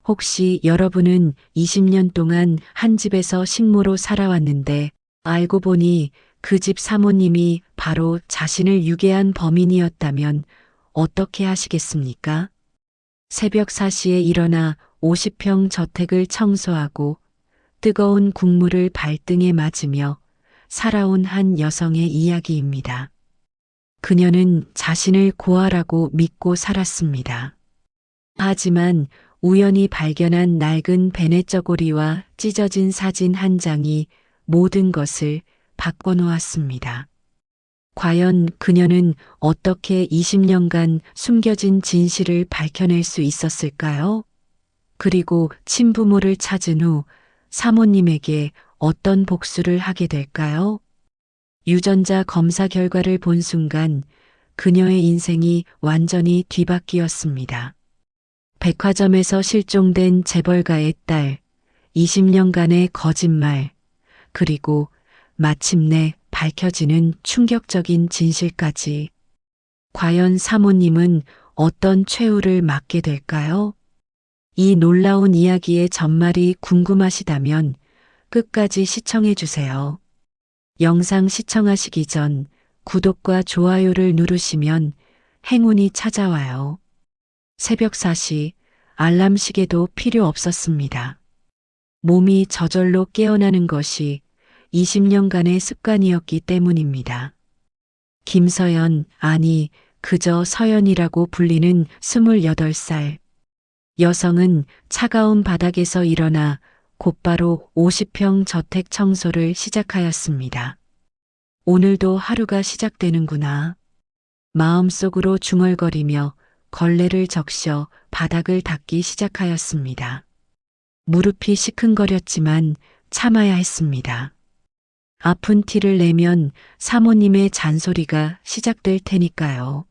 혹시 여러분은 20년 동안 한 집에서 식모로 살아왔는데 알고 보니 그 집 사모님이 바로 자신을 유괴한 범인이었다면 어떻게 하시겠습니까? 새벽 4시에 일어나 50평 저택을 청소하고 뜨거운 국물을 발등에 맞으며 살아온 한 여성의 이야기입니다. 그녀는 자신을 고아라고 믿고 살았습니다. 하지만 우연히 발견한 낡은 베네 저고리와 찢어진 사진 한 장이 모든 것을 바꿔놓았습니다. 과연 그녀는 어떻게 20년간 숨겨진 진실을 밝혀낼 수 있었을까요? 그리고 친부모를 찾은 후 사모님에게 어떤 복수를 하게 될까요? 유전자 검사 결과를 본 순간 그녀의 인생이 완전히 뒤바뀌었습니다. 백화점에서 실종된 재벌가의 딸, 20년간의 거짓말, 그리고 마침내 밝혀지는 충격적인 진실까지. 과연 사모님은 어떤 최후를 맞게 될까요? 이 놀라운 이야기의 전말이 궁금하시다면 끝까지 시청해 주세요. 영상 시청하시기 전 구독과 좋아요를 누르시면 행운이 찾아와요. 새벽 4시 알람 시계도 필요 없었습니다. 몸이 저절로 깨어나는 것이 20년간의 습관이었기 때문입니다. 김서연, 아니 그저 서연이라고 불리는 28살. 여성은 차가운 바닥에서 일어나 곧바로 50평 저택 청소를 시작하였습니다. 오늘도 하루가 시작되는구나. 마음속으로 중얼거리며 걸레를 적셔 바닥을 닦기 시작하였습니다. 무릎이 시큰거렸지만 참아야 했습니다. 아픈 티를 내면 사모님의 잔소리가 시작될 테니까요.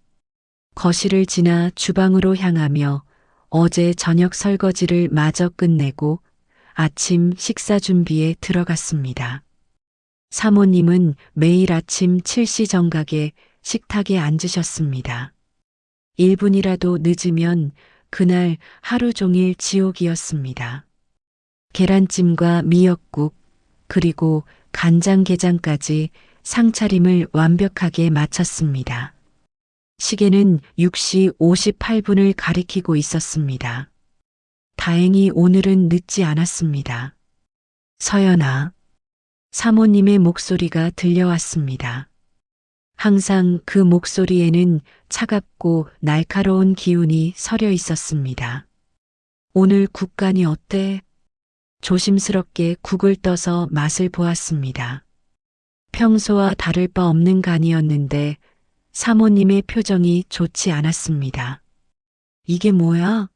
거실을 지나 주방으로 향하며 어제 저녁 설거지를 마저 끝내고 아침 식사 준비에 들어갔습니다. 사모님은 매일 아침 7시 정각에 식탁에 앉으셨습니다. 1분이라도 늦으면 그날 하루 종일 지옥이었습니다. 계란찜과 미역국, 그리고 간장게장까지 상차림을 완벽하게 마쳤습니다. 시계는 6시 58분을 가리키고 있었습니다. 다행히 오늘은 늦지 않았습니다. 서연아, 사모님의 목소리가 들려왔습니다. 항상 그 목소리에는 차갑고 날카로운 기운이 서려 있었습니다. 오늘 국간이 어때? 조심스럽게 국을 떠서 맛을 보았습니다. 평소와 다를 바 없는 간이었는데 사모님의 표정이 좋지 않았습니다. 이게 뭐야?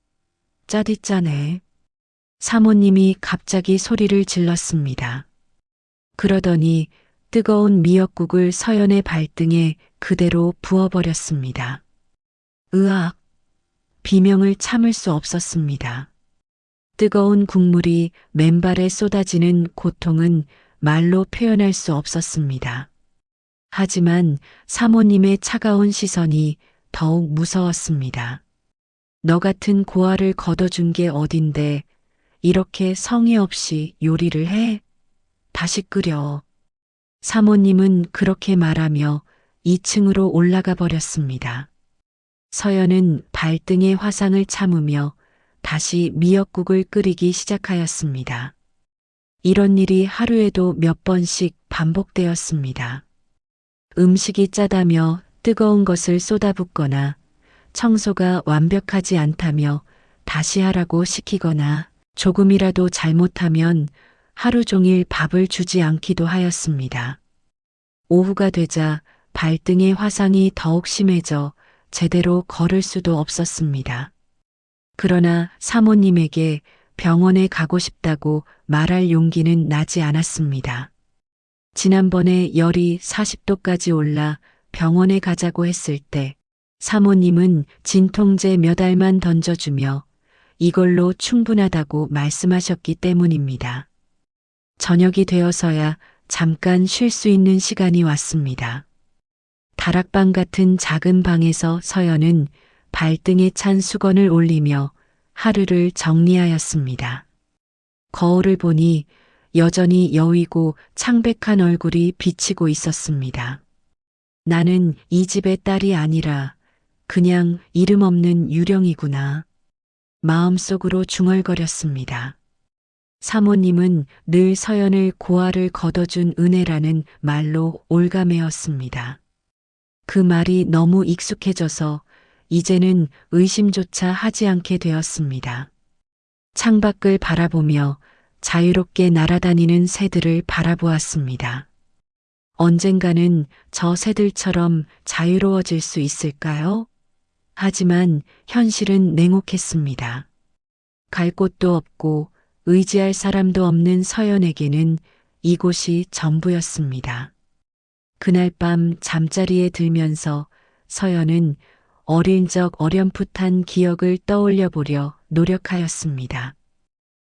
짜디짜네. 사모님이 갑자기 소리를 질렀습니다. 그러더니 뜨거운 미역국을 서연의 발등에 그대로 부어버렸습니다. 으악! 비명을 참을 수 없었습니다. 뜨거운 국물이 맨발에 쏟아지는 고통은 말로 표현할 수 없었습니다. 하지만 사모님의 차가운 시선이 더욱 무서웠습니다. 너 같은 고아를 걷어준 게 어딘데 이렇게 성의 없이 요리를 해? 다시 끓여. 사모님은 그렇게 말하며 2층으로 올라가 버렸습니다. 서연은 발등의 화상을 참으며 다시 미역국을 끓이기 시작하였습니다. 이런 일이 하루에도 몇 번씩 반복되었습니다. 음식이 짜다며 뜨거운 것을 쏟아붓거나 청소가 완벽하지 않다며 다시 하라고 시키거나 조금이라도 잘못하면 하루 종일 밥을 주지 않기도 하였습니다. 오후가 되자 발등의 화상이 더욱 심해져 제대로 걸을 수도 없었습니다. 그러나 사모님에게 병원에 가고 싶다고 말할 용기는 나지 않았습니다. 지난번에 열이 40도까지 올라 병원에 가자고 했을 때 사모님은 진통제 몇 알만 던져주며 이걸로 충분하다고 말씀하셨기 때문입니다. 저녁이 되어서야 잠깐 쉴 수 있는 시간이 왔습니다. 다락방 같은 작은 방에서 서연은 발등에 찬 수건을 올리며 하루를 정리하였습니다. 거울을 보니 여전히 여위고 창백한 얼굴이 비치고 있었습니다. 나는 이 집의 딸이 아니라 그냥 이름 없는 유령이구나. 마음속으로 중얼거렸습니다. 사모님은 늘 서연을 고아를 걷어준 은혜라는 말로 올가매었습니다. 그 말이 너무 익숙해져서 이제는 의심조차 하지 않게 되었습니다. 창밖을 바라보며 자유롭게 날아다니는 새들을 바라보았습니다. 언젠가는 저 새들처럼 자유로워질 수 있을까요? 하지만 현실은 냉혹했습니다. 갈 곳도 없고 의지할 사람도 없는 서연에게는 이곳이 전부였습니다. 그날 밤 잠자리에 들면서 서연은 어린 적 어렴풋한 기억을 떠올려 보려 노력하였습니다.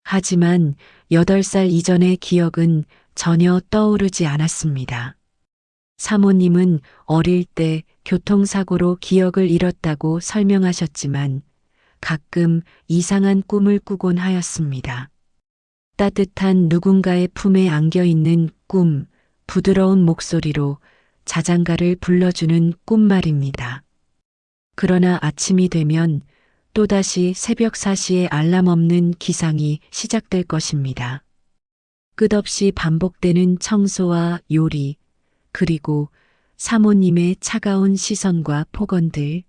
하지만 8살 이전의 기억은 전혀 떠오르지 않았습니다. 사모님은 어릴 때 교통사고로 기억을 잃었다고 설명하셨지만 가끔 이상한 꿈을 꾸곤 하였습니다. 따뜻한 누군가의 품에 안겨 있는 꿈, 부드러운 목소리로 자장가를 불러주는 꿈 말입니다. 그러나 아침이 되면 또다시 새벽 4시에 알람 없는 기상이 시작될 것입니다. 끝없이 반복되는 청소와 요리, 그리고 사모님의 차가운 시선과 폭언들.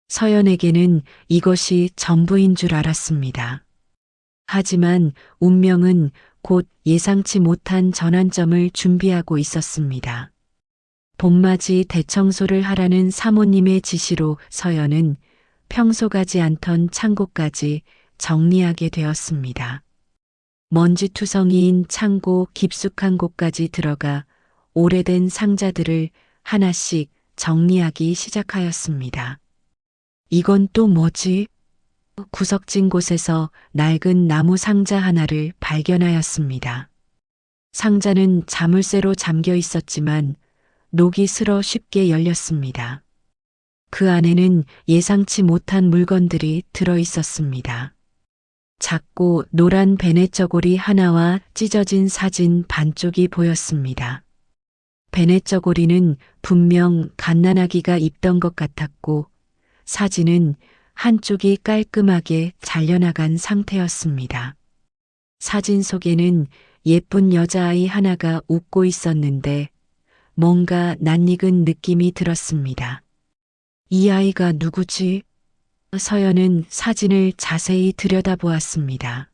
서연에게는 이것이 전부인 줄 알았습니다. 하지만 운명은 곧 예상치 못한 전환점을 준비하고 있었습니다. 봄맞이 대청소를 하라는 사모님의 지시로 서연은 평소 가지 않던 창고까지 정리하게 되었습니다. 먼지투성이인 창고 깊숙한 곳까지 들어가 오래된 상자들을 하나씩 정리하기 시작하였습니다. 이건 또 뭐지? 구석진 곳에서 낡은 나무 상자 하나를 발견하였습니다. 상자는 자물쇠로 잠겨 있었지만 녹이 슬어 쉽게 열렸습니다. 그 안에는 예상치 못한 물건들이 들어 있었습니다. 작고 노란 베네 저고리 하나와 찢어진 사진 반쪽이 보였습니다. 베네 저고리는 분명 갓난아기가 입던 것 같았고 사진은 한쪽이 깔끔하게 잘려나간 상태였습니다. 사진 속에는 예쁜 여자아이 하나가 웃고 있었는데 뭔가 낯익은 느낌이 들었습니다. 이 아이가 누구지? 서연은 사진을 자세히 들여다보았습니다.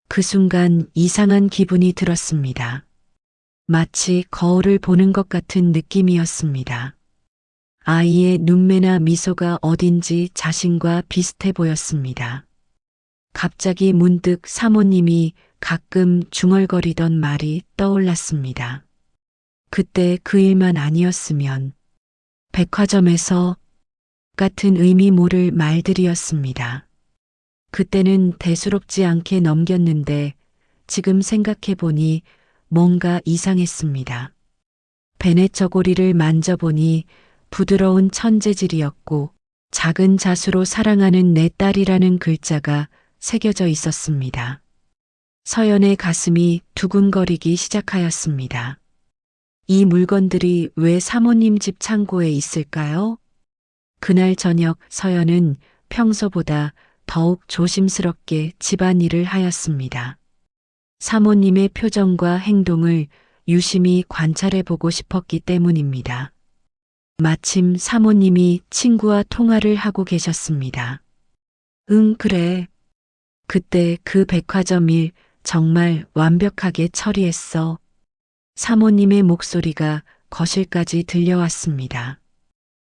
그 순간 이상한 기분이 들었습니다. 마치 거울을 보는 것 같은 느낌이었습니다. 아이의 눈매나 미소가 어딘지 자신과 비슷해 보였습니다. 갑자기 문득 사모님이 가끔 중얼거리던 말이 떠올랐습니다. 그때 그 일만 아니었으면 백화점에서 같은 의미 모를 말들이었습니다. 그때는 대수롭지 않게 넘겼는데 지금 생각해 보니 뭔가 이상했습니다. 베네 저고리를 만져보니 부드러운 천재질이었고 작은 자수로 사랑하는 내 딸이라는 글자가 새겨져 있었습니다. 서연의 가슴이 두근거리기 시작하였습니다. 이 물건들이 왜 사모님 집 창고에 있을까요? 그날 저녁 서연은 평소보다 더욱 조심스럽게 집안일을 하였습니다. 사모님의 표정과 행동을 유심히 관찰해 보고 싶었기 때문입니다. 마침 사모님이 친구와 통화를 하고 계셨습니다. 응, 그래. 그때 그 백화점 일 정말 완벽하게 처리했어. 사모님의 목소리가 거실까지 들려왔습니다.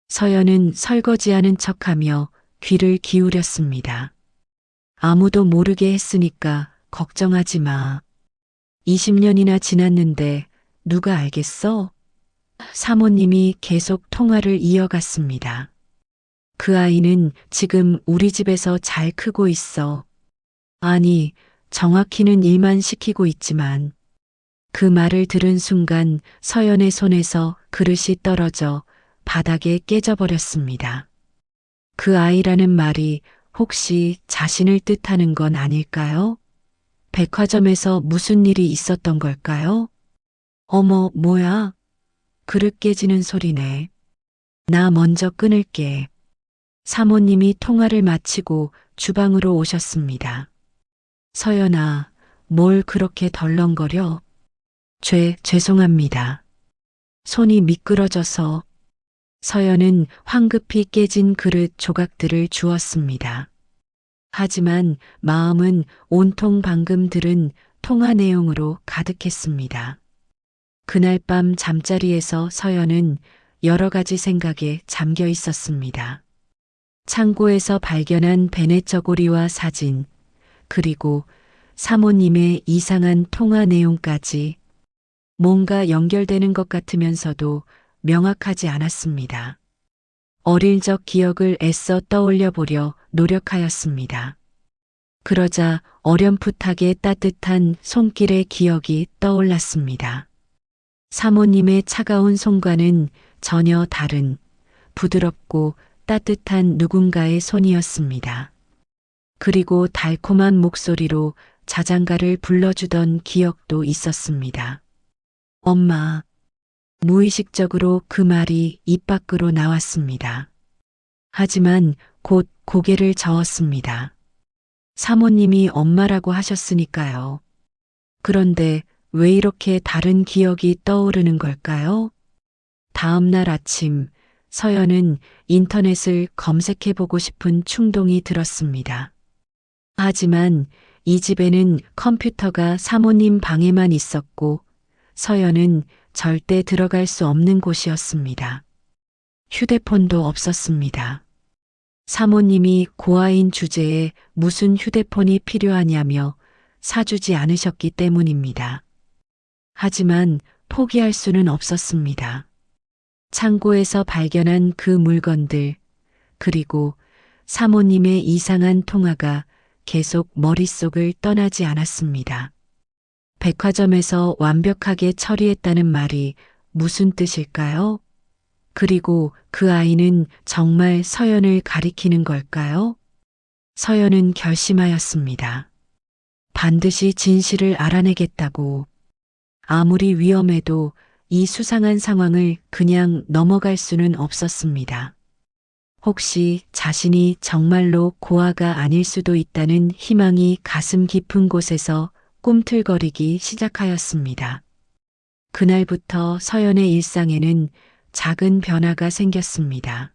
서연은 설거지하는 척하며 귀를 기울였습니다. 아무도 모르게 했으니까 걱정하지 마. 20년이나 지났는데 누가 알겠어? 사모님이 계속 통화를 이어갔습니다. 그 아이는 지금 우리 집에서 잘 크고 있어. 아니, 정확히는 일만 시키고 있지만. 그 말을 들은 순간 서연의 손에서 그릇이 떨어져 바닥에 깨져버렸습니다. 그 아이라는 말이 혹시 자신을 뜻하는 건 아닐까요? 백화점에서 무슨 일이 있었던 걸까요? 어머, 뭐야? 그릇 깨지는 소리네. 나 먼저 끊을게. 사모님이 통화를 마치고 주방으로 오셨습니다. 서연아, 뭘 그렇게 덜렁거려? 죄송합니다. 손이 미끄러져서. 서연은 황급히 깨진 그릇 조각들을 주었습니다. 하지만 마음은 온통 방금 들은 통화 내용으로 가득했습니다. 그날 밤 잠자리에서 서연은 여러 가지 생각에 잠겨 있었습니다. 창고에서 발견한 베네 저고리와 사진, 그리고 사모님의 이상한 통화 내용까지 뭔가 연결되는 것 같으면서도 명확하지 않았습니다. 어릴 적 기억을 애써 떠올려 보려 노력하였습니다. 그러자 어렴풋하게 따뜻한 손길의 기억이 떠올랐습니다. 사모님의 차가운 손과는 전혀 다른 부드럽고 따뜻한 누군가의 손이었습니다. 그리고 달콤한 목소리로 자장가를 불러주던 기억도 있었습니다. 엄마. 무의식적으로 그 말이 입 밖으로 나왔습니다. 하지만 곧 고개를 저었습니다. 사모님이 엄마라고 하셨으니까요. 그런데 왜 이렇게 다른 기억이 떠오르는 걸까요? 다음 날 아침, 서연은 인터넷을 검색해보고 싶은 충동이 들었습니다. 하지만 이 집에는 컴퓨터가 사모님 방에만 있었고 서연은 절대 들어갈 수 없는 곳이었습니다. 휴대폰도 없었습니다. 사모님이 고아인 주제에 무슨 휴대폰이 필요하냐며 사주지 않으셨기 때문입니다. 하지만 포기할 수는 없었습니다. 창고에서 발견한 그 물건들, 그리고 사모님의 이상한 통화가 계속 머릿속을 떠나지 않았습니다. 백화점에서 완벽하게 처리했다는 말이 무슨 뜻일까요? 그리고 그 아이는 정말 서연을 가리키는 걸까요? 서연은 결심하였습니다. 반드시 진실을 알아내겠다고. 아무리 위험해도 이 수상한 상황을 그냥 넘어갈 수는 없었습니다. 혹시 자신이 정말로 고아가 아닐 수도 있다는 희망이 가슴 깊은 곳에서 꿈틀거리기 시작하였습니다. 그날부터 서연의 일상에는 작은 변화가 생겼습니다.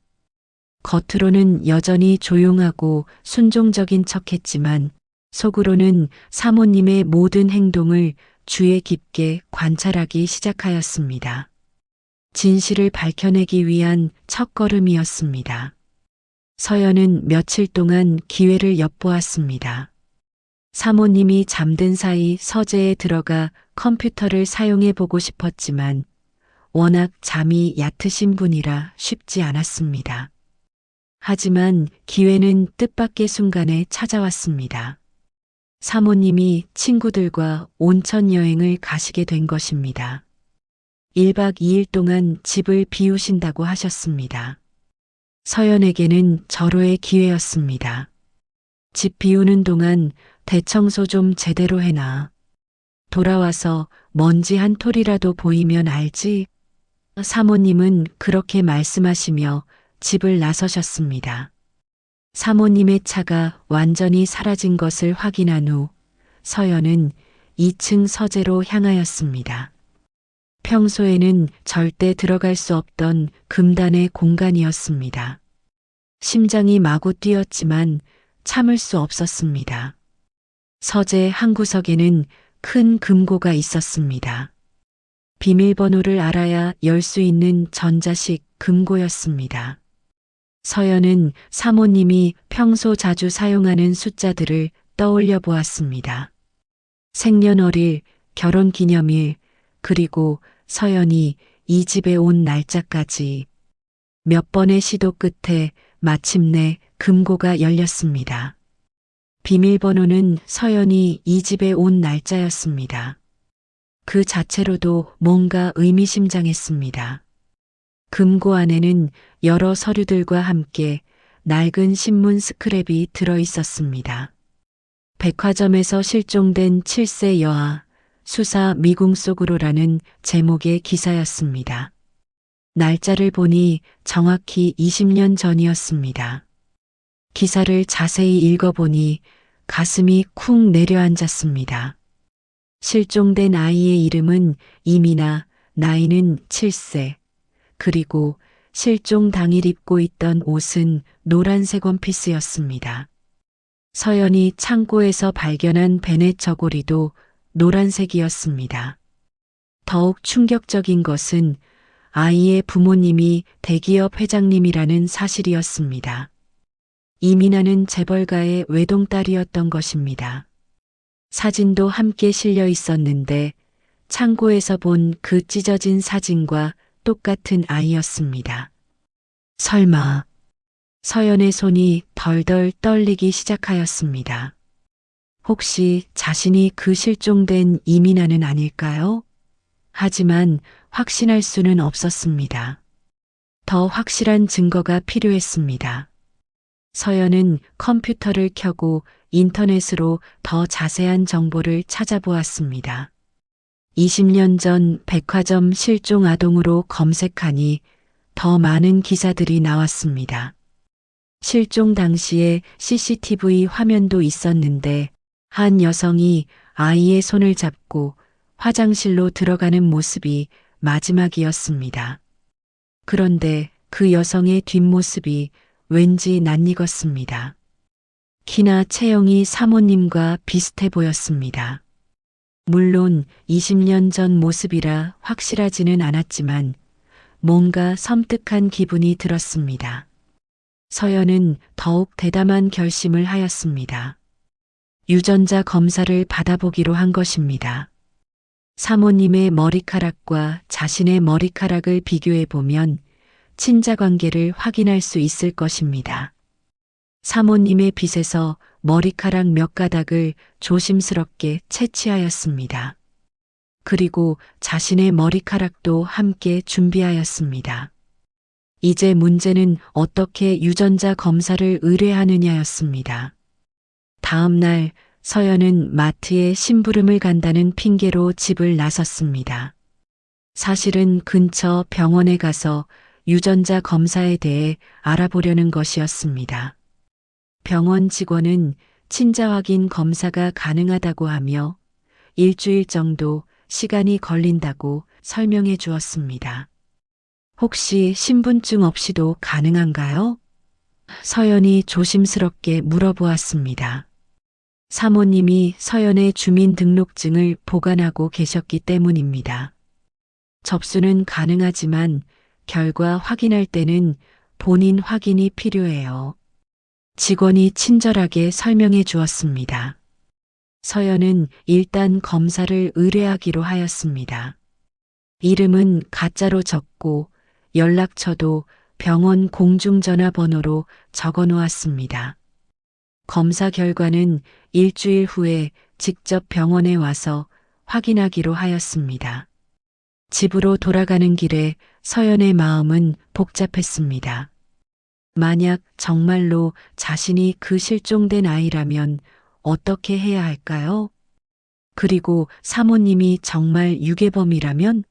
겉으로는 여전히 조용하고 순종적인 척했지만 속으로는 사모님의 모든 행동을 주의 깊게 관찰하기 시작하였습니다. 진실을 밝혀내기 위한 첫걸음이었습니다. 서연은 며칠 동안 기회를 엿보았습니다. 사모님이 잠든 사이 서재에 들어가 컴퓨터를 사용해 보고 싶었지만 워낙 잠이 얕으신 분이라 쉽지 않았습니다. 하지만 기회는 뜻밖의 순간에 찾아왔습니다. 사모님이 친구들과 온천 여행을 가시게 된 것입니다. 1박 2일 동안 집을 비우신다고 하셨습니다. 서연에게는 절호의 기회였습니다. 집 비우는 동안 대청소 좀 제대로 해놔. 돌아와서 먼지 한 톨이라도 보이면 알지? 사모님은 그렇게 말씀하시며 집을 나서셨습니다. 사모님의 차가 완전히 사라진 것을 확인한 후 서연은 2층 서재로 향하였습니다. 평소에는 절대 들어갈 수 없던 금단의 공간이었습니다. 심장이 마구 뛰었지만 참을 수 없었습니다. 서재 한 구석에는 큰 금고가 있었습니다. 비밀번호를 알아야 열 수 있는 전자식 금고였습니다. 서연은 사모님이 평소 자주 사용하는 숫자들을 떠올려 보았습니다. 생년월일, 결혼기념일, 그리고 서연이 이 집에 온 날짜까지 몇 번의 시도 끝에 마침내 금고가 열렸습니다. 비밀번호는 서연이 이 집에 온 날짜였습니다. 그 자체로도 뭔가 의미심장했습니다. 금고 안에는 여러 서류들과 함께 낡은 신문 스크랩이 들어 있었습니다. 백화점에서 실종된 7세 여아, 수사 미궁 속으로라는 제목의 기사였습니다. 날짜를 보니 정확히 20년 전이었습니다. 기사를 자세히 읽어보니 가슴이 쿵 내려앉았습니다. 실종된 아이의 이름은 이민아, 나이는 7세, 그리고 실종 당일 입고 있던 옷은 노란색 원피스였습니다. 서연이 창고에서 발견한 베넷 저고리도 노란색이었습니다. 더욱 충격적인 것은 아이의 부모님이 대기업 회장님이라는 사실이었습니다. 이민아는 재벌가의 외동딸이었던 것입니다. 사진도 함께 실려 있었는데 창고에서 본 그 찢어진 사진과 똑같은 아이였습니다. 설마. 서연의 손이 덜덜 떨리기 시작하였습니다. 혹시 자신이 그 실종된 이민아는 아닐까요? 하지만 확신할 수는 없었습니다. 더 확실한 증거가 필요했습니다. 서연은 컴퓨터를 켜고 인터넷으로 더 자세한 정보를 찾아보았습니다. 20년 전 백화점 실종 아동으로 검색하니 더 많은 기사들이 나왔습니다. 실종 당시에 CCTV 화면도 있었는데 한 여성이 아이의 손을 잡고 화장실로 들어가는 모습이 마지막이었습니다. 그런데 그 여성의 뒷모습이 왠지 낯익었습니다. 키나 체형이 사모님과 비슷해 보였습니다. 물론 20년 전 모습이라 확실하지는 않았지만 뭔가 섬뜩한 기분이 들었습니다. 서연은 더욱 대담한 결심을 하였습니다. 유전자 검사를 받아보기로 한 것입니다. 사모님의 머리카락과 자신의 머리카락을 비교해 보면 친자 관계를 확인할 수 있을 것입니다. 사모님의 빗에서 머리카락 몇 가닥을 조심스럽게 채취하였습니다. 그리고 자신의 머리카락도 함께 준비하였습니다. 이제 문제는 어떻게 유전자 검사를 의뢰하느냐였습니다. 다음 날 서연은 마트에 심부름을 간다는 핑계로 집을 나섰습니다. 사실은 근처 병원에 가서 유전자 검사에 대해 알아보려는 것이었습니다. 병원 직원은 친자 확인 검사가 가능하다고 하며 일주일 정도 시간이 걸린다고 설명해 주었습니다. 혹시 신분증 없이도 가능한가요? 서연이 조심스럽게 물어보았습니다. 사모님이 서연의 주민등록증을 보관하고 계셨기 때문입니다. 접수는 가능하지만 결과 확인할 때는 본인 확인이 필요해요. 직원이 친절하게 설명해 주었습니다. 서연은 일단 검사를 의뢰하기로 하였습니다. 이름은 가짜로 적고 연락처도 병원 공중전화번호로 적어 놓았습니다. 검사 결과는 일주일 후에 직접 병원에 와서 확인하기로 하였습니다. 집으로 돌아가는 길에 서연의 마음은 복잡했습니다. 만약 정말로 자신이 그 실종된 아이라면 어떻게 해야 할까요? 그리고 사모님이 정말 유괴범이라면?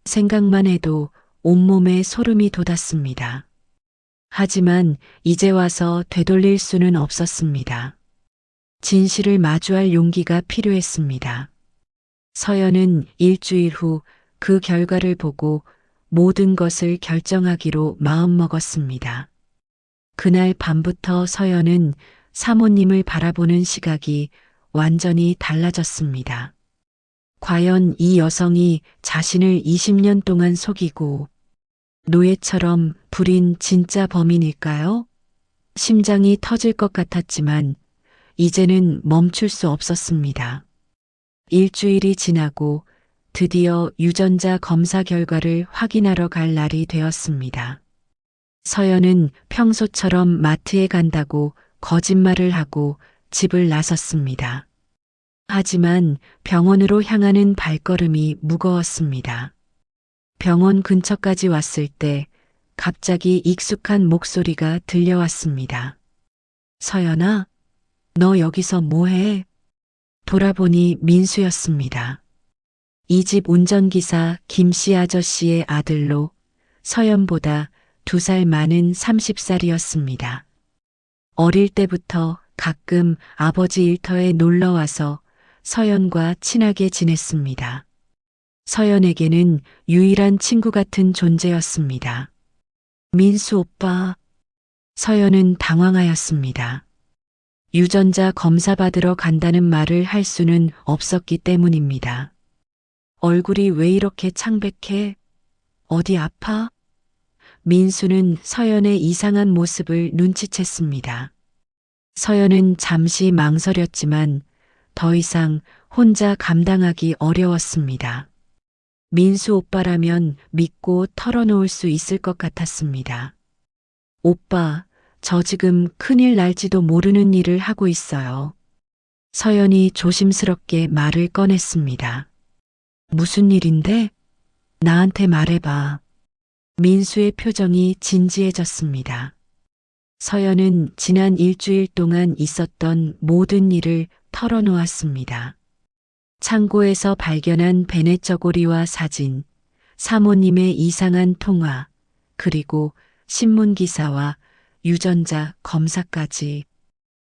생각만 해도 온몸에 소름이 돋았습니다. 하지만 이제 와서 되돌릴 수는 없었습니다. 진실을 마주할 용기가 필요했습니다. 서연은 일주일 후 그 결과를 보고 모든 것을 결정하기로 마음먹었습니다. 그날 밤부터 서연은 사모님을 바라보는 시각이 완전히 달라졌습니다. 과연 이 여성이 자신을 20년 동안 속이고 노예처럼 부린 진짜 범인일까요? 심장이 터질 것 같았지만 이제는 멈출 수 없었습니다. 일주일이 지나고 드디어 유전자 검사 결과를 확인하러 갈 날이 되었습니다. 서연은 평소처럼 마트에 간다고 거짓말을 하고 집을 나섰습니다. 하지만 병원으로 향하는 발걸음이 무거웠습니다. 병원 근처까지 왔을 때 갑자기 익숙한 목소리가 들려왔습니다. 서연아, 너 여기서 뭐해? 돌아보니 민수였습니다. 이 집 운전기사 김씨 아저씨의 아들로 서연보다 2살 많은 30살이었습니다. 어릴 때부터 가끔 아버지 일터에 놀러와서 서연과 친하게 지냈습니다. 서연에게는 유일한 친구 같은 존재였습니다. 민수 오빠. 서연은 당황하였습니다. 유전자 검사 받으러 간다는 말을 할 수는 없었기 때문입니다. 얼굴이 왜 이렇게 창백해? 어디 아파? 민수는 서연의 이상한 모습을 눈치챘습니다. 서연은 잠시 망설였지만 더 이상 혼자 감당하기 어려웠습니다. 민수 오빠라면 믿고 털어놓을 수 있을 것 같았습니다. 오빠, 저 지금 큰일 날지도 모르는 일을 하고 있어요. 서연이 조심스럽게 말을 꺼냈습니다. 무슨 일인데? 나한테 말해봐. 민수의 표정이 진지해졌습니다. 서연은 지난 일주일 동안 있었던 모든 일을 털어놓았습니다. 창고에서 발견한 베네 저고리와 사진, 사모님의 이상한 통화, 그리고 신문기사와 유전자 검사까지.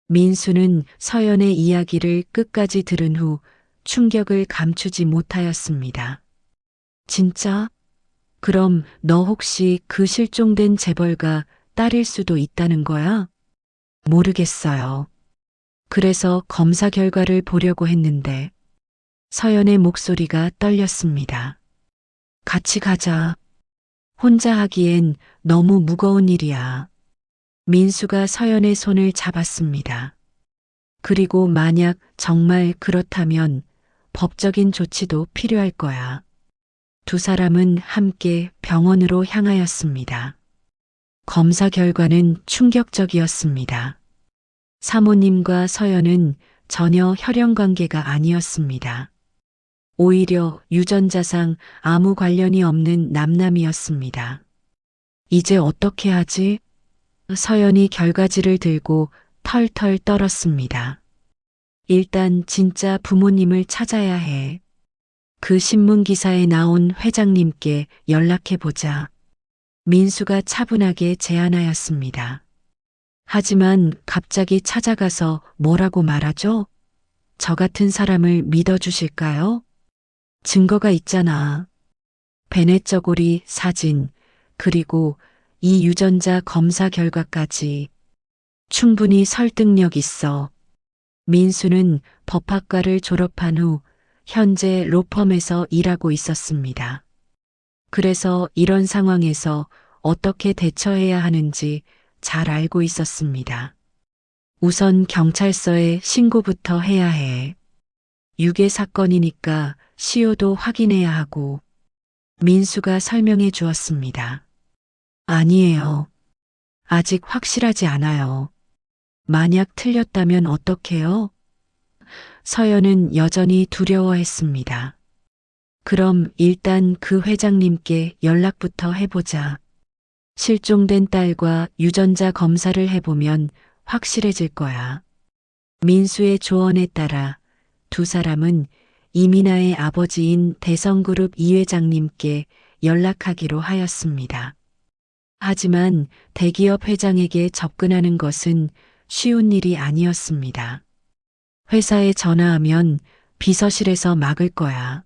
민수는 서연의 이야기를 끝까지 들은 후 충격을 감추지 못하였습니다. 진짜? 그럼 너 혹시 그 실종된 재벌가 딸일 수도 있다는 거야? 모르겠어요. 그래서 검사 결과를 보려고 했는데 서연의 목소리가 떨렸습니다. 같이 가자. 혼자 하기엔 너무 무거운 일이야. 민수가 서연의 손을 잡았습니다. 그리고 만약 정말 그렇다면 법적인 조치도 필요할 거야. 두 사람은 함께 병원으로 향하였습니다. 검사 결과는 충격적이었습니다. 사모님과 서연은 전혀 혈연 관계가 아니었습니다. 오히려 유전자상 아무 관련이 없는 남남이었습니다. 이제 어떻게 하지? 서연이 결과지를 들고 털털 떨었습니다. 일단 진짜 부모님을 찾아야 해. 그 신문 기사에 나온 회장님께 연락해보자. 민수가 차분하게 제안하였습니다. 하지만 갑자기 찾아가서 뭐라고 말하죠? 저 같은 사람을 믿어주실까요? 증거가 있잖아. 베네 저고리 사진, 그리고 이 유전자 검사 결과까지. 충분히 설득력 있어. 민수는 법학과를 졸업한 후 현재 로펌에서 일하고 있었습니다. 그래서 이런 상황에서 어떻게 대처해야 하는지 잘 알고 있었습니다. 우선 경찰서에 신고부터 해야 해. 유괴 사건이니까 시효도 확인해야 하고. 민수가 설명해 주었습니다. 아니에요. 아직 확실하지 않아요. 만약 틀렸다면 어떡해요? 서연은 여전히 두려워했습니다. 그럼 일단 그 회장님께 연락부터 해보자. 실종된 딸과 유전자 검사를 해보면 확실해질 거야. 민수의 조언에 따라 두 사람은 이민아의 아버지인 대성그룹 이 회장님께 연락하기로 하였습니다. 하지만 대기업 회장에게 접근하는 것은 쉬운 일이 아니었습니다. 회사에 전화하면 비서실에서 막을 거야.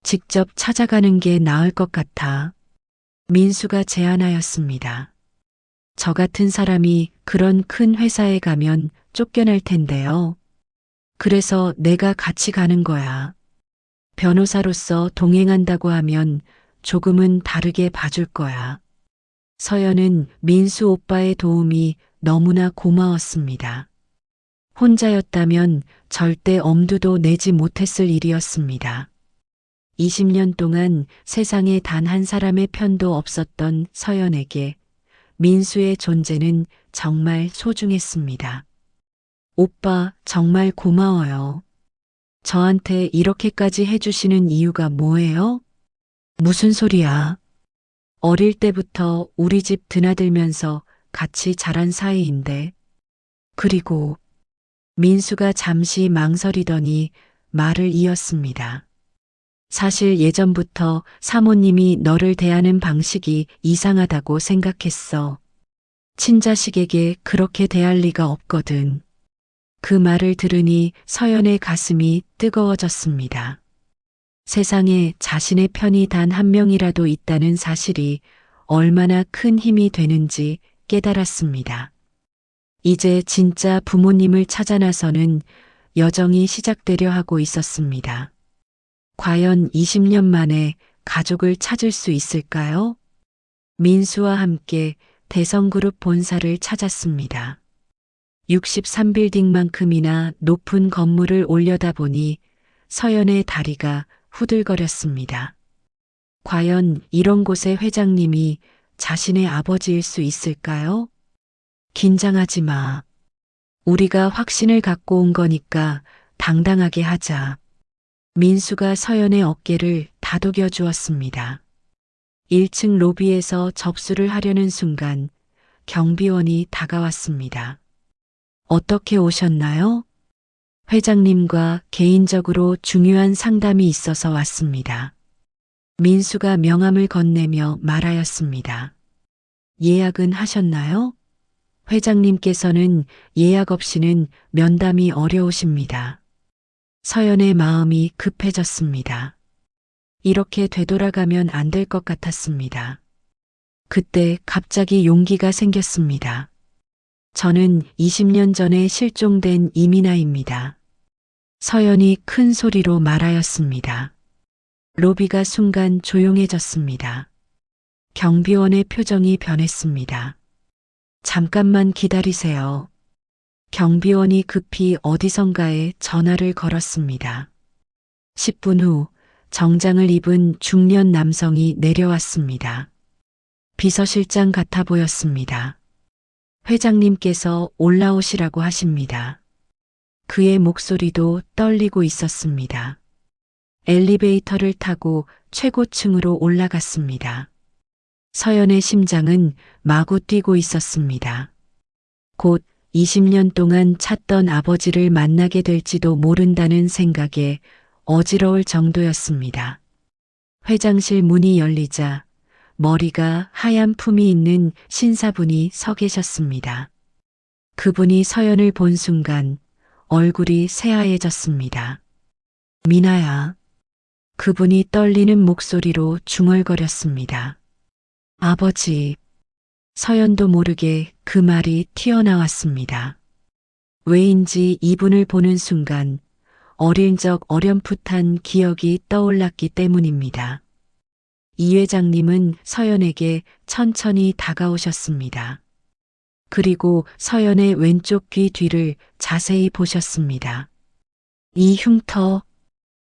직접 찾아가는 게 나을 것 같아. 민수가 제안하였습니다. 저 같은 사람이 그런 큰 회사에 가면 쫓겨날 텐데요. 그래서 내가 같이 가는 거야. 변호사로서 동행한다고 하면 조금은 다르게 봐줄 거야. 서연은 민수 오빠의 도움이 너무나 고마웠습니다. 혼자였다면 절대 엄두도 내지 못했을 일이었습니다. 20년 동안 세상에 단 한 사람의 편도 없었던 서연에게 민수의 존재는 정말 소중했습니다. 오빠, 정말 고마워요. 저한테 이렇게까지 해주시는 이유가 뭐예요? 무슨 소리야? 어릴 때부터 우리 집 드나들면서 같이 자란 사이인데. 그리고 민수가 잠시 망설이더니 말을 이었습니다. 사실 예전부터 사모님이 너를 대하는 방식이 이상하다고 생각했어. 친자식에게 그렇게 대할 리가 없거든. 그 말을 들으니 서연의 가슴이 뜨거워졌습니다. 세상에 자신의 편이 단 한 명이라도 있다는 사실이 얼마나 큰 힘이 되는지 깨달았습니다. 이제 진짜 부모님을 찾아 나서는 여정이 시작되려 하고 있었습니다. 과연 20년 만에 가족을 찾을 수 있을까요? 민수와 함께 대성그룹 본사를 찾았습니다. 63빌딩만큼이나 높은 건물을 올려다보니 서연의 다리가 후들거렸습니다. 과연 이런 곳의 회장님이 자신의 아버지일 수 있을까요? 긴장하지 마. 우리가 확신을 갖고 온 거니까 당당하게 하자. 민수가 서연의 어깨를 다독여 주었습니다. 1층 로비에서 접수를 하려는 순간 경비원이 다가왔습니다. 어떻게 오셨나요? 회장님과 개인적으로 중요한 상담이 있어서 왔습니다. 민수가 명함을 건네며 말하였습니다. 예약은 하셨나요? 회장님께서는 예약 없이는 면담이 어려우십니다. 서연의 마음이 급해졌습니다. 이렇게 되돌아가면 안 될 것 같았습니다. 그때 갑자기 용기가 생겼습니다. 저는 20년 전에 실종된 이민아입니다. 서연이 큰 소리로 말하였습니다. 로비가 순간 조용해졌습니다. 경비원의 표정이 변했습니다. 잠깐만 기다리세요. 경비원이 급히 어디선가에 전화를 걸었습니다. 10분 후 정장을 입은 중년 남성이 내려왔습니다. 비서실장 같아 보였습니다. 회장님께서 올라오시라고 하십니다. 그의 목소리도 떨리고 있었습니다. 엘리베이터를 타고 최고층으로 올라갔습니다. 서연의 심장은 마구 뛰고 있었습니다. 곧 20년 동안 찾던 아버지를 만나게 될지도 모른다는 생각에 어지러울 정도였습니다. 회장실 문이 열리자 머리가 하얀 품이 있는 신사분이 서 계셨습니다. 그분이 서연을 본 순간 얼굴이 새하얘졌습니다. 미나야. 그분이 떨리는 목소리로 중얼거렸습니다. 아버지. 서연도 모르게 그 말이 튀어나왔습니다. 왜인지 이분을 보는 순간 어릴 적 어렴풋한 기억이 떠올랐기 때문입니다. 이 회장님은 서연에게 천천히 다가오셨습니다. 그리고 서연의 왼쪽 귀 뒤를 자세히 보셨습니다. 이 흉터,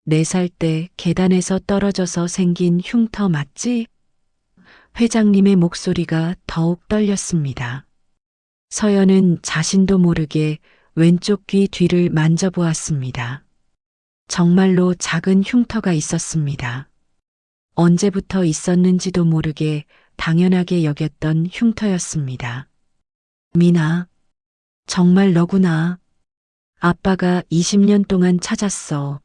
4살 때 계단에서 떨어져서 생긴 흉터 맞지? 회장님의 목소리가 더욱 떨렸습니다. 서연은 자신도 모르게 왼쪽 귀 뒤를 만져보았습니다. 정말로 작은 흉터가 있었습니다. 언제부터 있었는지도 모르게 당연하게 여겼던 흉터였습니다. 미나, 정말 너구나. 아빠가 20년 동안 찾았어.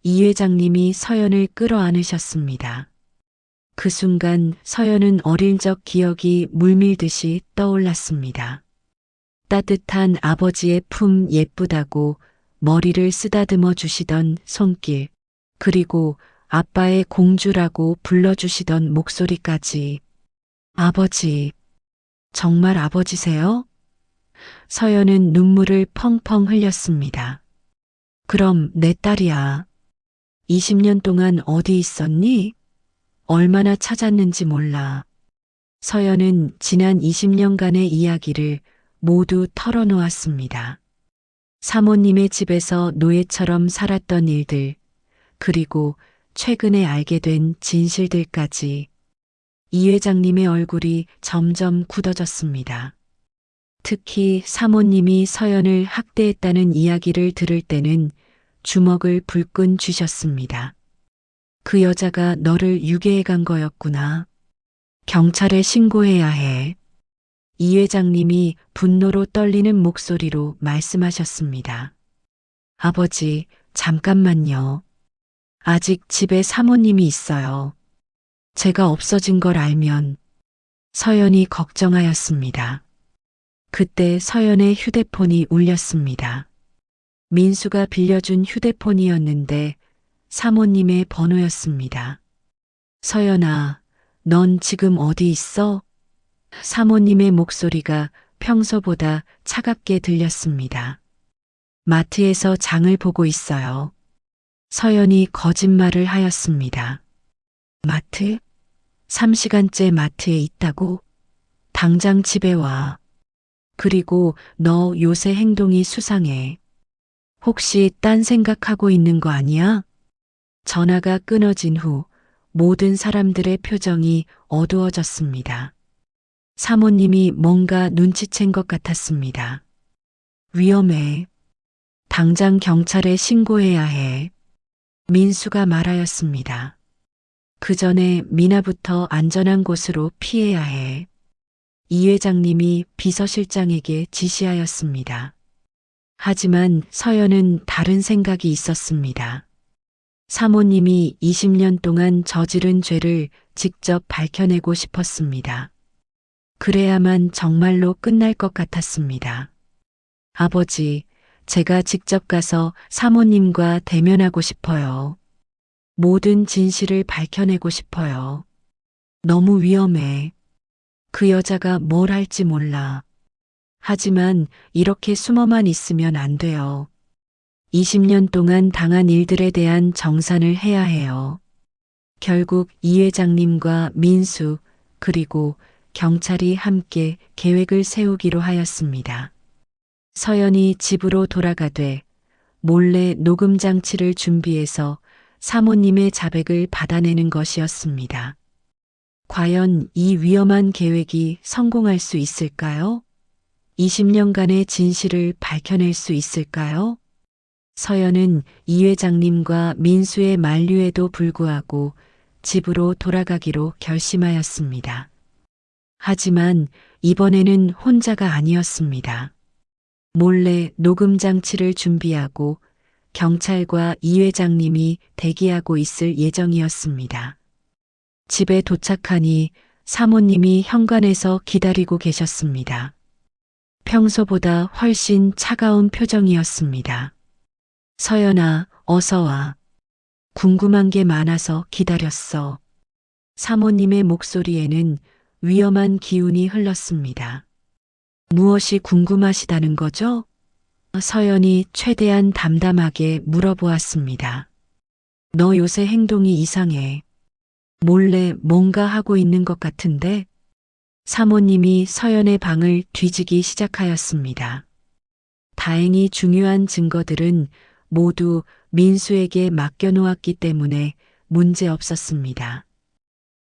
이 회장님이 서연을 끌어안으셨습니다. 그 순간 서연은 어릴 적 기억이 물밀듯이 떠올랐습니다. 따뜻한 아버지의 품 예쁘다고 머리를 쓰다듬어 주시던 손길, 그리고 아빠의 공주라고 불러주시던 목소리까지. 아버지, 정말 아버지세요? 서연은 눈물을 펑펑 흘렸습니다. 그럼 내 딸이야. 20년 동안 어디 있었니? 얼마나 찾았는지 몰라. 서연은 지난 20년간의 이야기를 모두 털어놓았습니다. 사모님의 집에서 노예처럼 살았던 일들, 그리고 최근에 알게 된 진실들까지. 이 회장님의 얼굴이 점점 굳어졌습니다. 특히 사모님이 서연을 학대했다는 이야기를 들을 때는 주먹을 불끈 쥐셨습니다. 그 여자가 너를 유괴해 간 거였구나. 경찰에 신고해야 해. 이 회장님이 분노로 떨리는 목소리로 말씀하셨습니다. 아버지, 잠깐만요. 아직 집에 사모님이 있어요. 제가 없어진 걸 알면 서연이 걱정하였습니다. 그때 서연의 휴대폰이 울렸습니다. 민수가 빌려준 휴대폰이었는데 사모님의 번호였습니다. 서연아, 넌 지금 어디 있어? 사모님의 목소리가 평소보다 차갑게 들렸습니다. 마트에서 장을 보고 있어요. 서연이 거짓말을 하였습니다. 마트? 3시간째 마트에 있다고? 당장 집에 와. 그리고 너 요새 행동이 수상해. 혹시 딴 생각하고 있는 거 아니야? 전화가 끊어진 후 모든 사람들의 표정이 어두워졌습니다. 사모님이 뭔가 눈치챈 것 같았습니다. 위험해. 당장 경찰에 신고해야 해. 민수가 말하였습니다. 그 전에 미나부터 안전한 곳으로 피해야 해. 이 회장님이 비서실장에게 지시하였습니다. 하지만 서연은 다른 생각이 있었습니다. 사모님이 20년 동안 저지른 죄를 직접 밝혀내고 싶었습니다. 그래야만 정말로 끝날 것 같았습니다. 아버지, 제가 직접 가서 사모님과 대면하고 싶어요. 모든 진실을 밝혀내고 싶어요. 너무 위험해. 그 여자가 뭘 할지 몰라. 하지만 이렇게 숨어만 있으면 안 돼요. 20년 동안 당한 일들에 대한 정산을 해야 해요. 결국 이 회장님과 민수 그리고 경찰이 함께 계획을 세우기로 하였습니다. 서연이 집으로 돌아가되 몰래 녹음 장치를 준비해서 사모님의 자백을 받아내는 것이었습니다. 과연 이 위험한 계획이 성공할 수 있을까요? 20년간의 진실을 밝혀낼 수 있을까요? 서연은 이 회장님과 민수의 만류에도 불구하고 집으로 돌아가기로 결심하였습니다. 하지만 이번에는 혼자가 아니었습니다. 몰래 녹음 장치를 준비하고 경찰과 이 회장님이 대기하고 있을 예정이었습니다. 집에 도착하니 사모님이 현관에서 기다리고 계셨습니다. 평소보다 훨씬 차가운 표정이었습니다. 서연아, 어서 와. 궁금한 게 많아서 기다렸어. 사모님의 목소리에는 위험한 기운이 흘렀습니다. 무엇이 궁금하시다는 거죠? 서연이 최대한 담담하게 물어보았습니다. 너 요새 행동이 이상해. 몰래 뭔가 하고 있는 것 같은데? 사모님이 서연의 방을 뒤지기 시작하였습니다. 다행히 중요한 증거들은 모두 민수에게 맡겨놓았기 때문에 문제 없었습니다.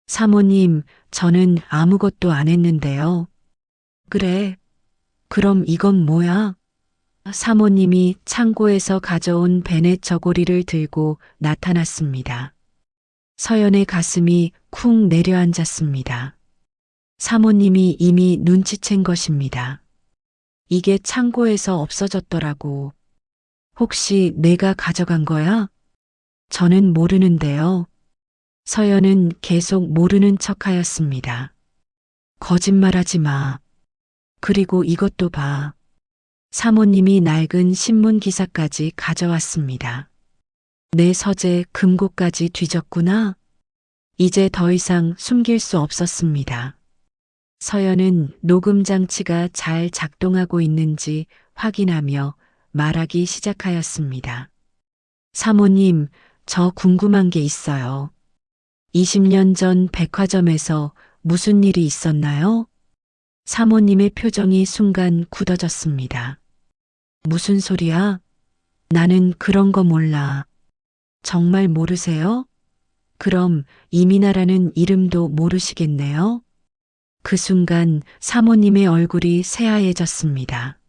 사모님, 저는 아무것도 안 했는데요. 그래. 그럼 이건 뭐야? 사모님이 창고에서 가져온 베넷 저고리를 들고 나타났습니다. 서연의 가슴이 쿵 내려앉았습니다. 사모님이 이미 눈치챈 것입니다. 이게 창고에서 없어졌더라고. 혹시 내가 가져간 거야? 저는 모르는데요. 서연은 계속 모르는 척 하였습니다. 거짓말하지 마. 그리고 이것도 봐. 사모님이 낡은 신문 기사까지 가져왔습니다. 내 서재 금고까지 뒤졌구나. 이제 더 이상 숨길 수 없었습니다. 서연은 녹음 장치가 잘 작동하고 있는지 확인하며 말하기 시작하였습니다. 사모님, 저 궁금한 게 있어요. 20년 전 백화점에서 무슨 일이 있었나요? 사모님의 표정이 순간 굳어졌습니다. 무슨 소리야? 나는 그런 거 몰라. 정말 모르세요? 그럼 이민아라는 이름도 모르시겠네요? 그 순간 사모님의 얼굴이 새하얘졌습니다.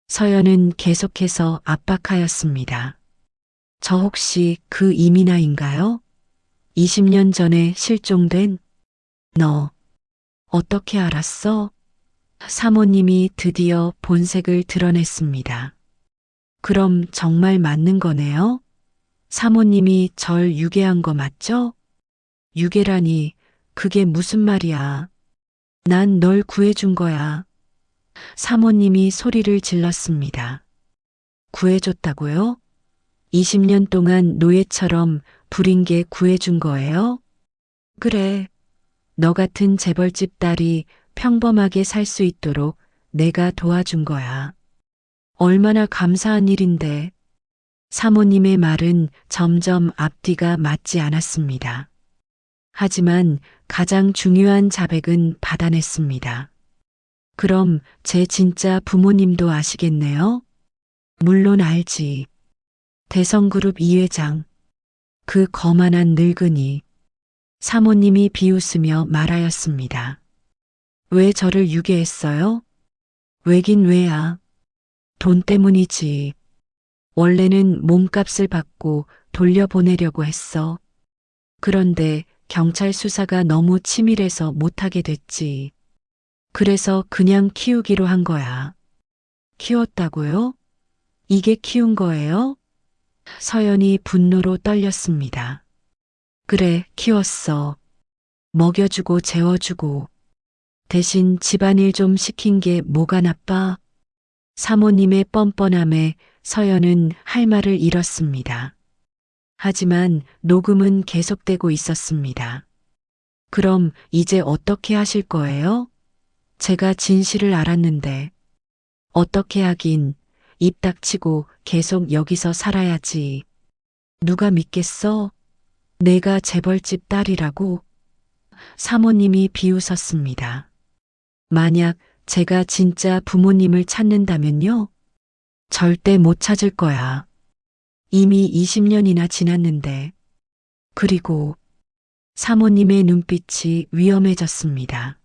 서연은 계속해서 압박하였습니다. 저 혹시 그 이민아인가요? 20년 전에 실종된 너 어떻게 알았어? 사모님이 드디어 본색을 드러냈습니다. 그럼 정말 맞는 거네요? 사모님이 절 유괴한 거 맞죠? 유괴라니, 그게 무슨 말이야? 난 널 구해준 거야. 사모님이 소리를 질렀습니다. 구해줬다고요? 20년 동안 노예처럼 부린 게 구해준 거예요? 그래. 너 같은 재벌집 딸이 평범하게 살 수 있도록 내가 도와준 거야. 얼마나 감사한 일인데. 사모님의 말은 점점 앞뒤가 맞지 않았습니다. 하지만 가장 중요한 자백은 받아냈습니다. 그럼 제 진짜 부모님도 아시겠네요? 물론 알지. 대성그룹 이 회장. 그 거만한 늙은이. 사모님이 비웃으며 말하였습니다. 왜 저를 유괴했어요? 왜긴 왜야. 돈 때문이지. 원래는 몸값을 받고 돌려보내려고 했어. 그런데 경찰 수사가 너무 치밀해서 못하게 됐지. 그래서 그냥 키우기로 한 거야. 키웠다고요? 이게 키운 거예요? 서연이 분노로 떨렸습니다. 그래, 키웠어. 먹여주고 재워주고. 대신 집안일 좀 시킨 게 뭐가 나빠? 사모님의 뻔뻔함에 서연은 할 말을 잃었습니다. 하지만 녹음은 계속되고 있었습니다. 그럼 이제 어떻게 하실 거예요? 제가 진실을 알았는데. 어떻게 하긴, 입 닥치고 계속 여기서 살아야지. 누가 믿겠어? 내가 재벌집 딸이라고? 사모님이 비웃었습니다. 만약 제가 진짜 부모님을 찾는다면요? 절대 못 찾을 거야. 이미 20년이나 지났는데. 그리고 사모님의 눈빛이 위험해졌습니다.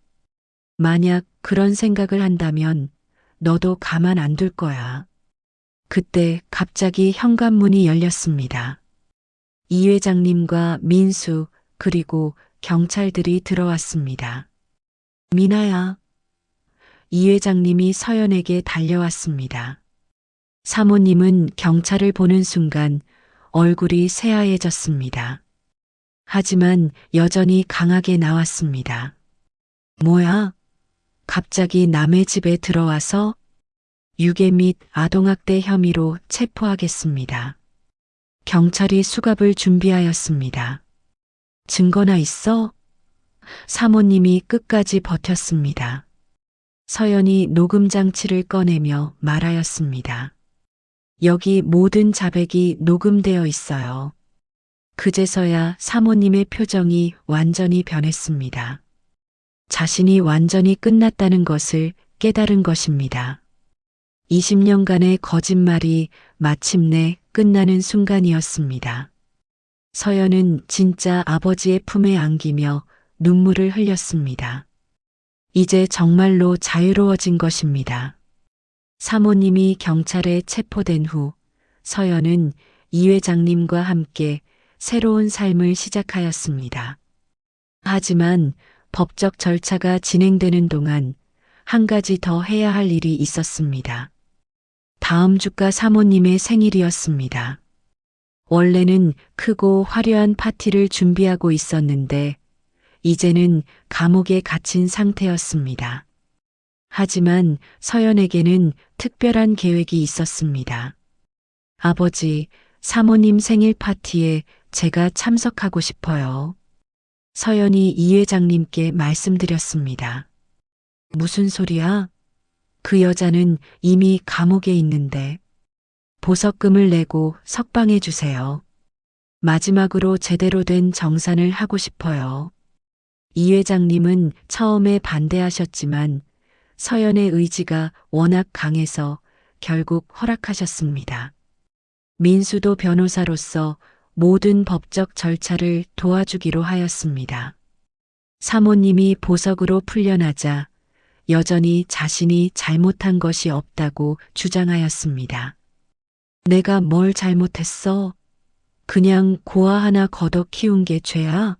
만약 그런 생각을 한다면 너도 가만 안 둘 거야. 그때 갑자기 현관문이 열렸습니다. 이 회장님과 민수 그리고 경찰들이 들어왔습니다. 미나야. 이 회장님이 서연에게 달려왔습니다. 사모님은 경찰을 보는 순간 얼굴이 새하얘졌습니다. 하지만 여전히 강하게 나왔습니다. 뭐야? 갑자기 남의 집에 들어와서 유괴 및 아동학대 혐의로 체포하겠습니다. 경찰이 수갑을 준비하였습니다. 증거나 있어? 사모님이 끝까지 버텼습니다. 서연이 녹음 장치를 꺼내며 말하였습니다. 여기 모든 자백이 녹음되어 있어요. 그제서야 사모님의 표정이 완전히 변했습니다. 자신이 완전히 끝났다는 것을 깨달은 것입니다. 20년간의 거짓말이 마침내 끝나는 순간이었습니다. 서연은 진짜 아버지의 품에 안기며 눈물을 흘렸습니다. 이제 정말로 자유로워진 것입니다. 사모님이 경찰에 체포된 후 서연은 이 회장님과 함께 새로운 삶을 시작하였습니다. 하지만 법적 절차가 진행되는 동안 한 가지 더 해야 할 일이 있었습니다. 다음 주가 사모님의 생일이었습니다. 원래는 크고 화려한 파티를 준비하고 있었는데 이제는 감옥에 갇힌 상태였습니다. 하지만 서연에게는 특별한 계획이 있었습니다. 아버지, 사모님 생일 파티에 제가 참석하고 싶어요. 서연이 이 회장님께 말씀드렸습니다. 무슨 소리야? 그 여자는 이미 감옥에 있는데. 보석금을 내고 석방해 주세요. 마지막으로 제대로 된 정산을 하고 싶어요. 이 회장님은 처음에 반대하셨지만 서연의 의지가 워낙 강해서 결국 허락하셨습니다. 민수도 변호사로서 모든 법적 절차를 도와주기로 하였습니다. 사모님이 보석으로 풀려나자 여전히 자신이 잘못한 것이 없다고 주장하였습니다. 내가 뭘 잘못했어? 그냥 고아 하나 걷어 키운 게 죄야?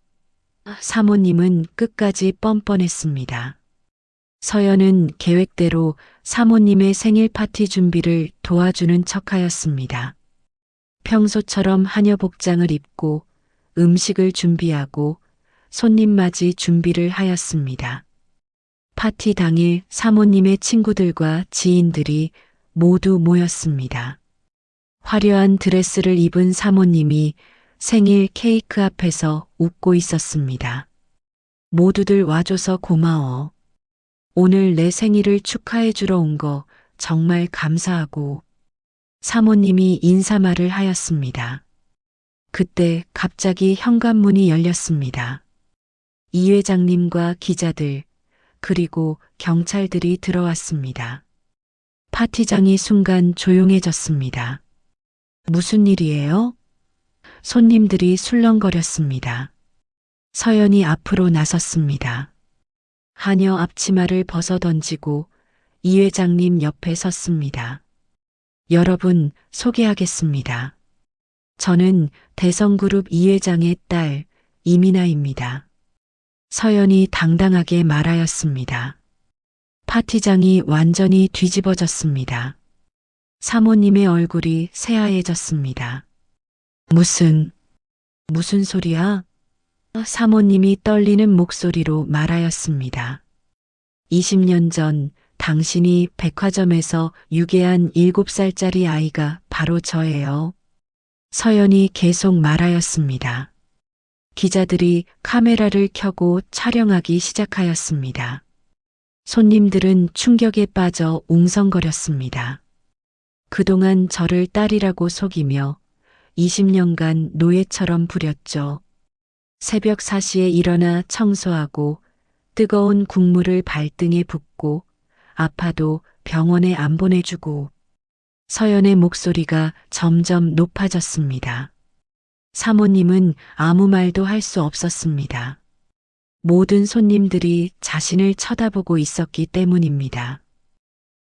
사모님은 끝까지 뻔뻔했습니다. 서연은 계획대로 사모님의 생일 파티 준비를 도와주는 척하였습니다. 평소처럼 하녀 복장을 입고 음식을 준비하고 손님 맞이 준비를 하였습니다. 파티 당일 사모님의 친구들과 지인들이 모두 모였습니다. 화려한 드레스를 입은 사모님이 생일 케이크 앞에서 웃고 있었습니다. 모두들 와줘서 고마워. 오늘 내 생일을 축하해 주러 온 거 정말 감사하고. 사모님이 인사말을 하였습니다. 그때 갑자기 현관문이 열렸습니다. 이 회장님과 기자들, 그리고 경찰들이 들어왔습니다. 파티장이 순간 조용해졌습니다. 무슨 일이에요? 손님들이 술렁거렸습니다. 서연이 앞으로 나섰습니다. 하녀 앞치마를 벗어 던지고 이 회장님 옆에 섰습니다. 여러분, 소개하겠습니다. 저는 대성그룹 이 회장의 딸 이민아입니다. 서연이 당당하게 말하였습니다. 파티장이 완전히 뒤집어졌습니다. 사모님의 얼굴이 새하얘졌습니다. 무슨 소리야? 사모님이 떨리는 목소리로 말하였습니다. 20년 전 당신이 백화점에서 유괴한 7살짜리 아이가 바로 저예요. 서연이 계속 말하였습니다. 기자들이 카메라를 켜고 촬영하기 시작하였습니다. 손님들은 충격에 빠져 웅성거렸습니다. 그동안 저를 딸이라고 속이며 20년간 노예처럼 부렸죠. 새벽 4시에 일어나 청소하고 뜨거운 국물을 발등에 붓고 아파도 병원에 안 보내주고. 서연의 목소리가 점점 높아졌습니다. 사모님은 아무 말도 할 수 없었습니다. 모든 손님들이 자신을 쳐다보고 있었기 때문입니다.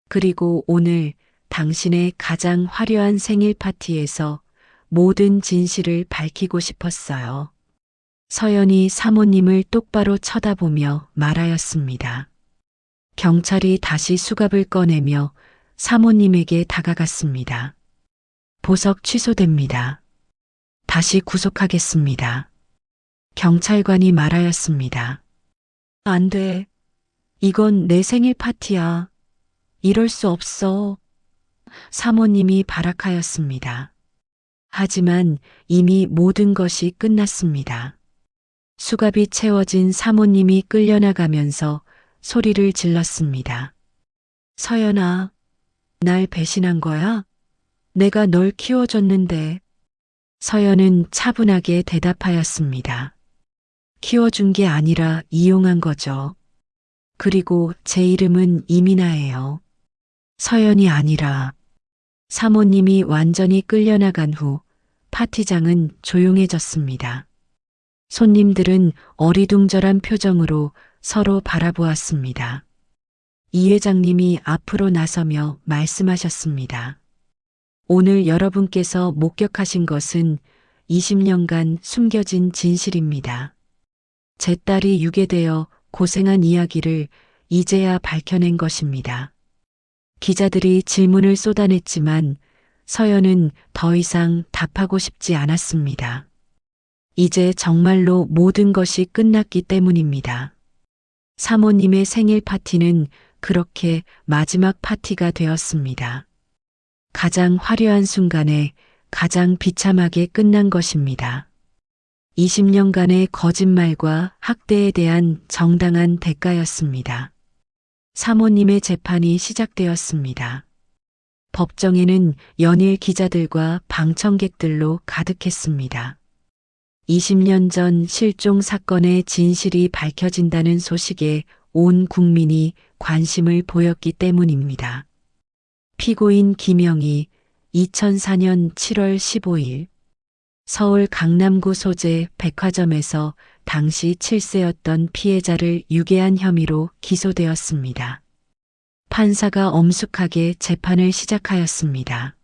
그리고 오늘 당신의 가장 화려한 생일 파티에서 모든 진실을 밝히고 싶었어요. 서연이 사모님을 똑바로 쳐다보며 말하였습니다. 경찰이 다시 수갑을 꺼내며 사모님에게 다가갔습니다. 보석 취소됩니다. 다시 구속하겠습니다. 경찰관이 말하였습니다. 안 돼. 이건 내 생일 파티야. 이럴 수 없어. 사모님이 발악하였습니다. 하지만 이미 모든 것이 끝났습니다. 수갑이 채워진 사모님이 끌려나가면서 소리를 질렀습니다. 서연아, 날 배신한 거야? 내가 널 키워줬는데. 서연은 차분하게 대답하였습니다. 키워준 게 아니라 이용한 거죠. 그리고 제 이름은 이민아예요. 서연이 아니라. 사모님이 완전히 끌려나간 후 파티장은 조용해졌습니다. 손님들은 어리둥절한 표정으로 서로 바라보았습니다. 이 회장님이 앞으로 나서며 말씀하셨습니다. 오늘 여러분께서 목격하신 것은 20년간 숨겨진 진실입니다. 제 딸이 유괴되어 고생한 이야기를 이제야 밝혀낸 것입니다. 기자들이 질문을 쏟아냈지만 서연은 더 이상 답하고 싶지 않았습니다. 이제 정말로 모든 것이 끝났기 때문입니다. 사모님의 생일 파티는 그렇게 마지막 파티가 되었습니다. 가장 화려한 순간에 가장 비참하게 끝난 것입니다. 20년간의 거짓말과 학대에 대한 정당한 대가였습니다. 사모님의 재판이 시작되었습니다. 법정에는 연일 기자들과 방청객들로 가득했습니다. 20년 전 실종 사건의 진실이 밝혀진다는 소식에 온 국민이 관심을 보였기 때문입니다. 피고인 김영희 2004년 7월 15일 서울 강남구 소재 백화점에서 당시 7세였던 피해자를 유괴한 혐의로 기소되었습니다. 판사가 엄숙하게 재판을 시작하였습니다.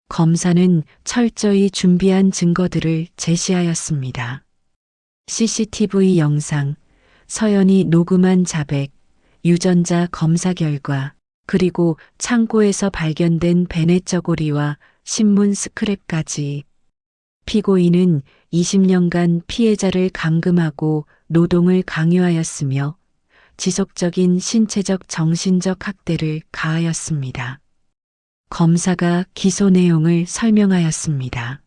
검사는 철저히 준비한 증거들을 제시하였습니다. CCTV 영상, 서연이 녹음한 자백, 유전자 검사 결과, 그리고 창고에서 발견된 베넷 저고리와 신문 스크랩까지. 피고인은 20년간 피해자를 감금하고 노동을 강요하였으며 지속적인 신체적 정신적 학대를 가하였습니다. 검사가 기소 내용을 설명하였습니다.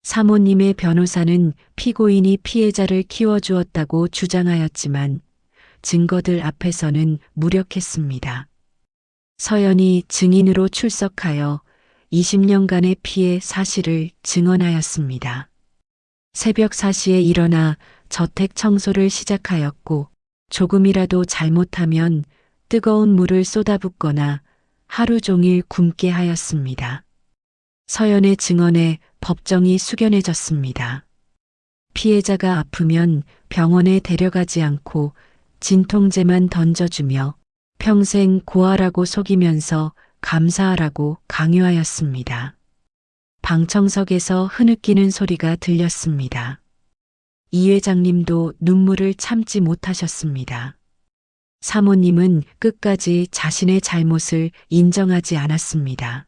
사모님의 변호사는 피고인이 피해자를 키워주었다고 주장하였지만 증거들 앞에서는 무력했습니다. 서연이 증인으로 출석하여 20년간의 피해 사실을 증언하였습니다. 새벽 4시에 일어나 저택 청소를 시작하였고 조금이라도 잘못하면 뜨거운 물을 쏟아붓거나 하루 종일 굶게 하였습니다. 서연의 증언에 법정이 숙연해졌습니다. 피해자가 아프면 병원에 데려가지 않고 진통제만 던져주며 평생 고아라고 속이면서 감사하라고 강요하였습니다. 방청석에서 흐느끼는 소리가 들렸습니다. 이 회장님도 눈물을 참지 못하셨습니다. 사모님은 끝까지 자신의 잘못을 인정하지 않았습니다.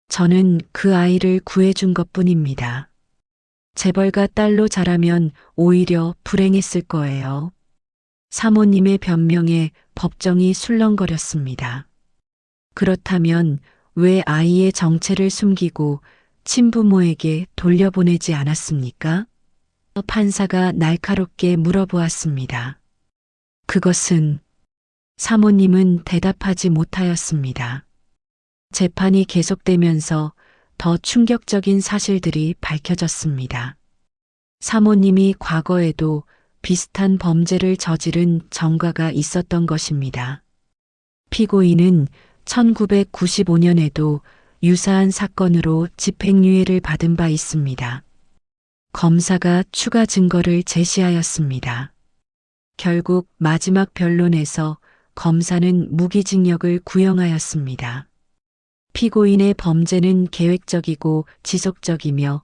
저는 그 아이를 구해준 것뿐입니다. 재벌가 딸로 자라면 오히려 불행했을 거예요. 사모님의 변명에 법정이 술렁거렸습니다. 그렇다면 왜 아이의 정체를 숨기고 친부모에게 돌려보내지 않았습니까? 판사가 날카롭게 물어보았습니다. 그것은 사모님은 대답하지 못하였습니다. 재판이 계속되면서 더 충격적인 사실들이 밝혀졌습니다. 사모님이 과거에도 비슷한 범죄를 저지른 전과가 있었던 것입니다. 피고인은 1995년에도 유사한 사건으로 집행유예를 받은 바 있습니다. 검사가 추가 증거를 제시하였습니다. 결국 마지막 변론에서 검사는 무기징역을 구형하였습니다. 피고인의 범죄는 계획적이고 지속적이며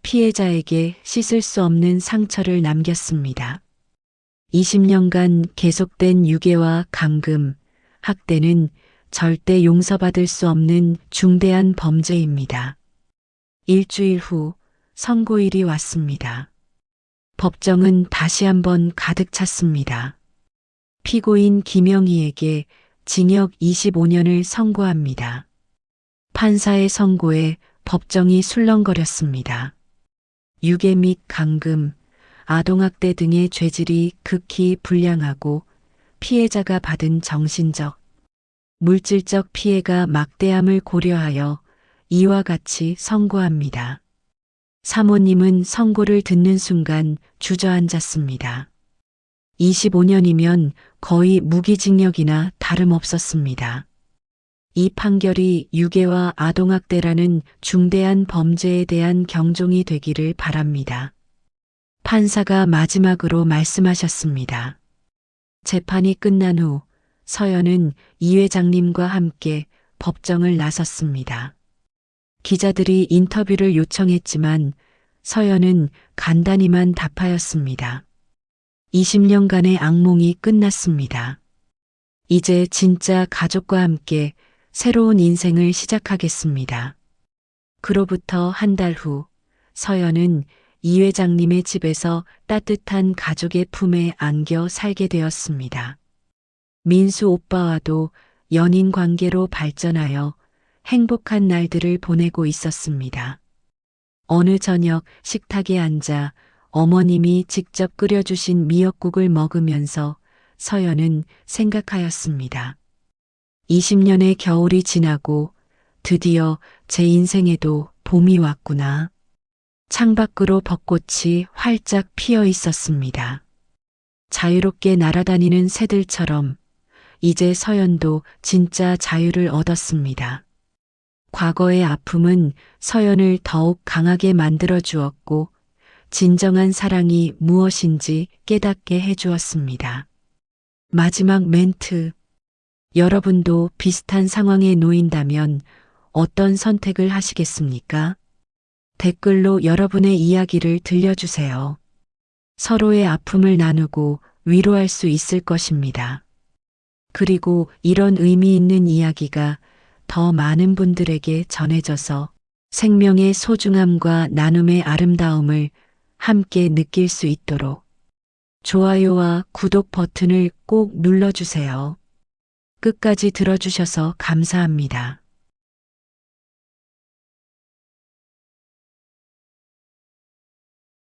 피해자에게 씻을 수 없는 상처를 남겼습니다. 20년간 계속된 유괴와 감금, 학대는 절대 용서받을 수 없는 중대한 범죄입니다. 일주일 후 선고일이 왔습니다. 법정은 다시 한번 가득 찼습니다. 피고인 김영희에게 징역 25년을 선고합니다. 판사의 선고에 법정이 술렁거렸습니다. 유괴 및 감금, 아동학대 등의 죄질이 극히 불량하고 피해자가 받은 정신적, 물질적 피해가 막대함을 고려하여 이와 같이 선고합니다. 사모님은 선고를 듣는 순간 주저앉았습니다. 25년이면 거의 무기징역이나 다름없었습니다. 이 판결이 유괴와 아동학대라는 중대한 범죄에 대한 경종이 되기를 바랍니다. 판사가 마지막으로 말씀하셨습니다. 재판이 끝난 후 서연은 이 회장님과 함께 법정을 나섰습니다. 기자들이 인터뷰를 요청했지만 서연은 간단히만 답하였습니다. 20년간의 악몽이 끝났습니다. 이제 진짜 가족과 함께 새로운 인생을 시작하겠습니다. 그로부터 한 달 후 서연은 이 회장님의 집에서 따뜻한 가족의 품에 안겨 살게 되었습니다. 민수 오빠와도 연인 관계로 발전하여 행복한 날들을 보내고 있었습니다. 어느 저녁 식탁에 앉아 어머님이 직접 끓여주신 미역국을 먹으면서 서연은 생각하였습니다. 20년의 겨울이 지나고 드디어 제 인생에도 봄이 왔구나. 창밖으로 벚꽃이 활짝 피어 있었습니다. 자유롭게 날아다니는 새들처럼 이제 서연도 진짜 자유를 얻었습니다. 과거의 아픔은 서연을 더욱 강하게 만들어 주었고 진정한 사랑이 무엇인지 깨닫게 해주었습니다. 마지막 멘트. 여러분도 비슷한 상황에 놓인다면 어떤 선택을 하시겠습니까? 댓글로 여러분의 이야기를 들려주세요. 서로의 아픔을 나누고 위로할 수 있을 것입니다. 그리고 이런 의미 있는 이야기가 더 많은 분들에게 전해져서 생명의 소중함과 나눔의 아름다움을 함께 느낄 수 있도록 좋아요와 구독 버튼을 꼭 눌러주세요. 끝까지 들어주셔서 감사합니다.